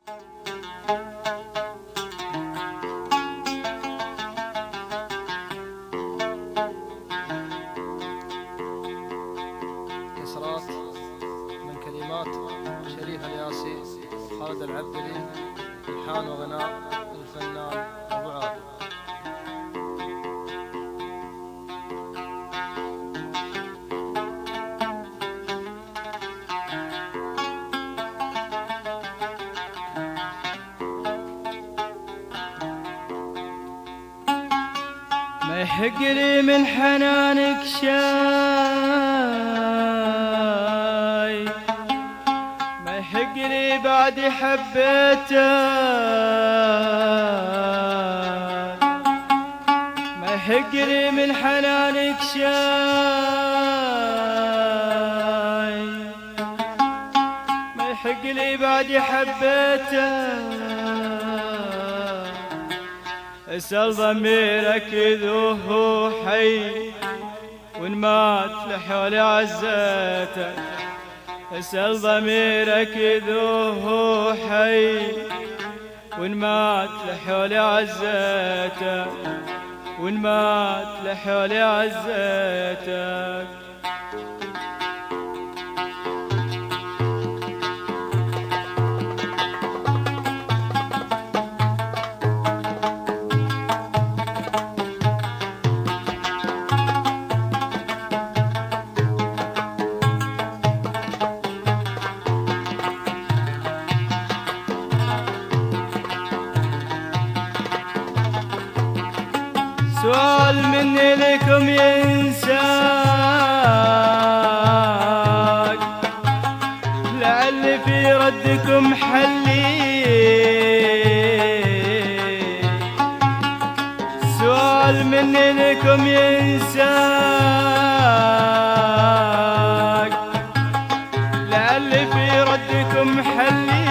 كسرات من كلمات شريف الياسي وخالد العبدلي، الحان وغناء الفنان أبو عابد. ما يحق لي من حنانك شاي، ما يحق لي بعد حبيتك، ما يحق لي من حنانك شاي، ما يحق لي بعد حبيتك. اسأل ضميرك إذا هو حي وإن مات لحول عزتك، اسأل ضميرك إذا هو حي وإن مات لحول عزتك، وإن مات لحول عزتك. سؤال مني لكم ينساك، لعل في ردكم حلي. سؤال مني لكم ينساك، لعل في ردكم حلي.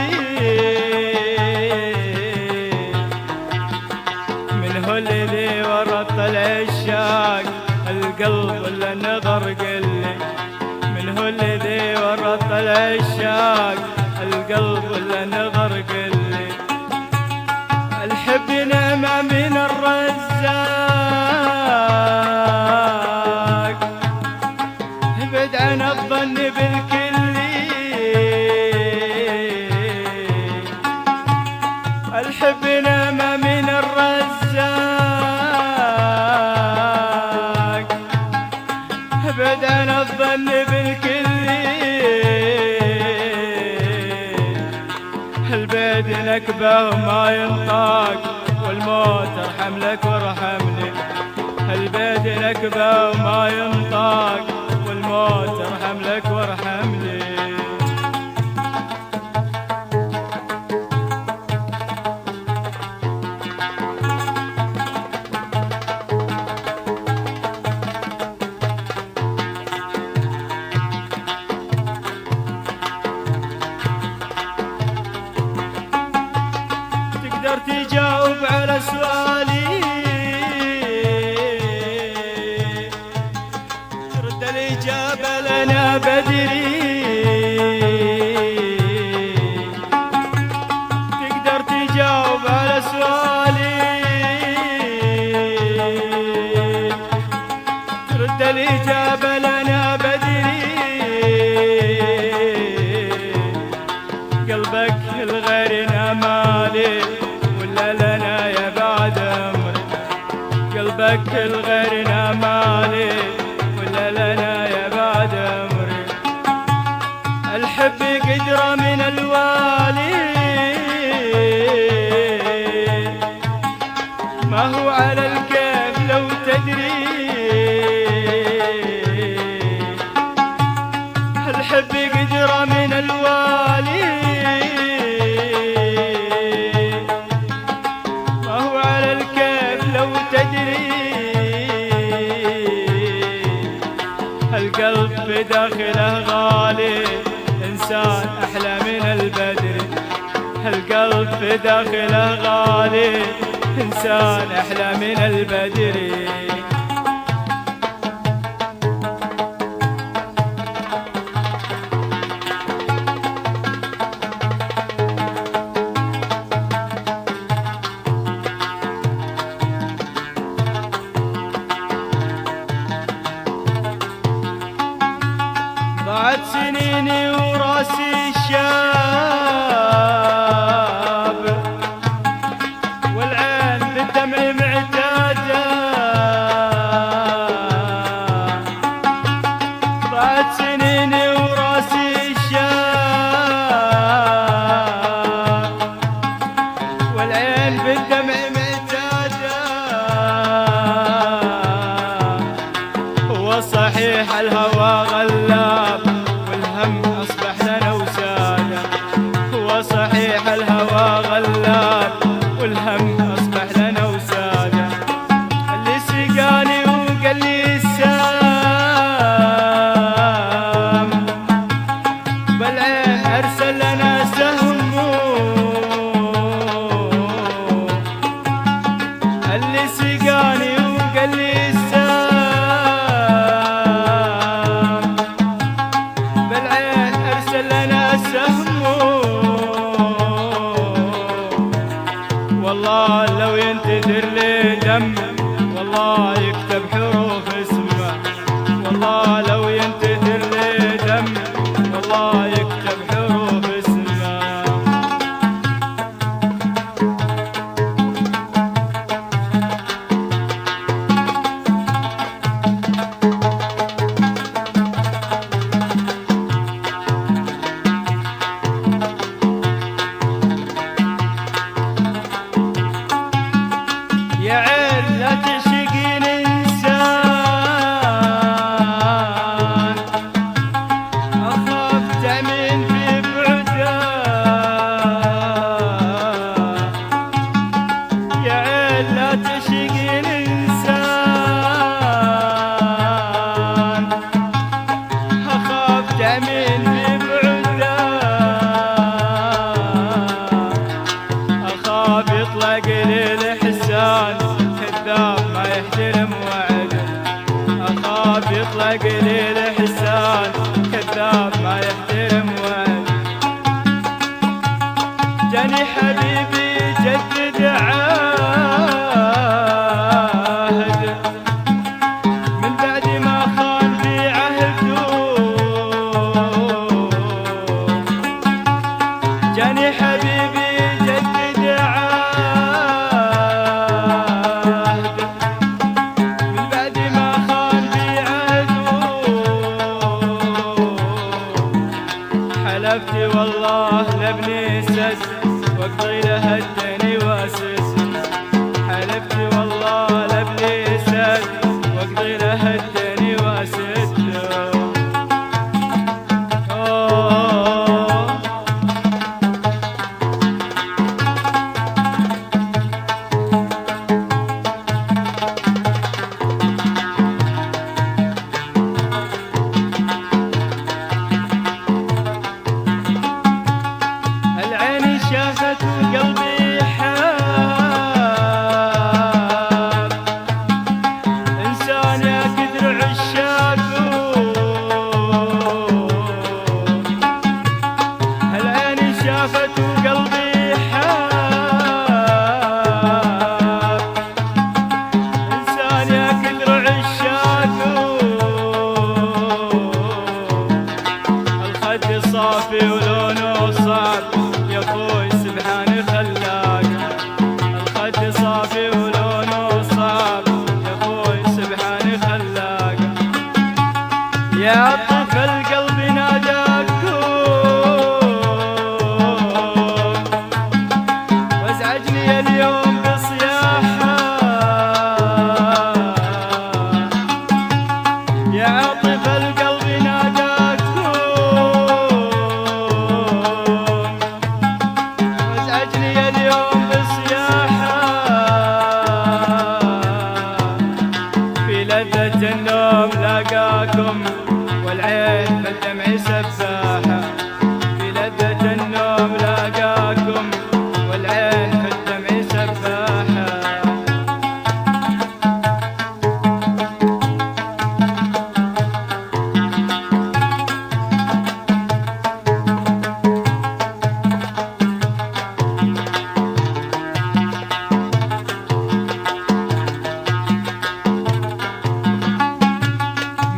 من هو اللي ورط العشاق القلب ولا النظر قلي؟ من هو اللي ورط العشاق القلب ولا النظر قلي؟ الحب نعمة من الرزاق، ابعد عن الظن بالكلي. الحب نعمة من الرزاق، ابعد عن الظن بالكلي. البيد نكبة وما ينطاق والموت ارحم لك وارحمني. البيد نكبة وما ينطاق والموت ارحم لك وارحمني. تقدر تجاوب على سؤالي، ترد الإجابة لنا بدري. تقدر تجاوب على سؤالي، ترد الإجابة لنا بدري. قلبك الغيرنا مالي ولا لنا يا بعد عمري؟ قلبك الغيرنا مالي ولا لنا يا بعد عمري؟ الحب قدرة من الوالي، ما هو على الكيف لو تدري. الحب قدرة من الوالي، ما هو على الكيف لو تدري. القلب في داخله غالي، إنسان أحلى من البدر. القلب في داخله غالي، إنسان أحلى من البدر. صحيح الهوى غلاب والهم أصبح لنا وسادة، اللي سقاني وقال لي السلام بالعين أرسل لنا سهم، اللي سقاني وقال لي السلام بالعين أرسل لنا سهم، والله لو ينتثر لي دم والله يكتب حروف اسمه، والله لو ينتثر لي دم والله يكتب حروف اسمه. يا عين لا تشقين إنسان أخاف تعمين في بعده، يا عين لا تشقين إنسان أخاف تعمين في بعده، أخاف يطلق لي الإحسان كذاب ما يحترم وعده، أخاف يطلق لي الإحسان كذاب ما يحترم وعده. جاني حبيبي جدد عهده من بعد ما خان في عهده، جاني حبيبي جدد عهده من بعد ما خان في عهده، حلفت والله لابني سس واقضي له الدني واسس، حلفت والله لابني سس واقضي له الدني واسس. العين شافت وقلبي حاب إنسان يا كثر عشاقه، العين شافت وقلبي حاب إنسان يا كثر عشاقه، الخد صافي ولونه صعب يا اخوي سبحان خلاقه، الخد صافي ولونه صعب يا اخوي سبحان خلاقه. يا طفل قلبي ناداكم وازعجني اليوم بصياحه، يا طفل قلبي ناداكم وازعجني اليوم بصياحه، في لذة النوم لاقاكم والعين بالدمع سباحة، في لذة النوم لاقاكم والعين بالدمع سباحة.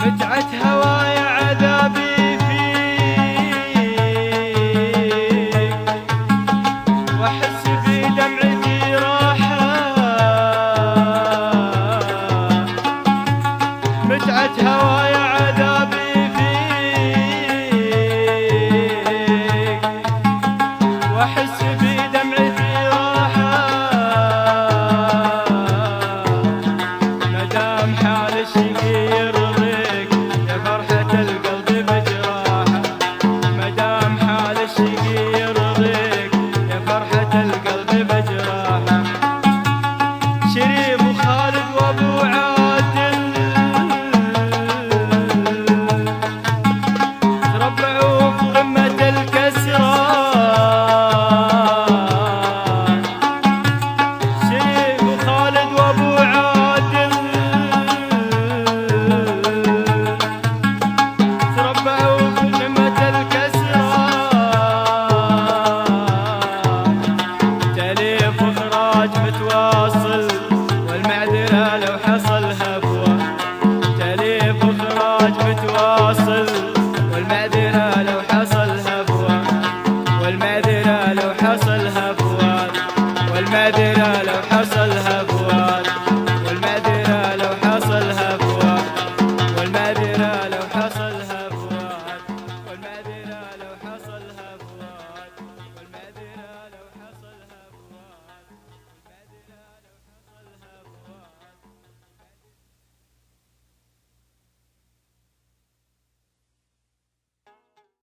متعة هواي عذابي فيك واحس في دمعتي راحة، متعة هواي عذابي فيك واحس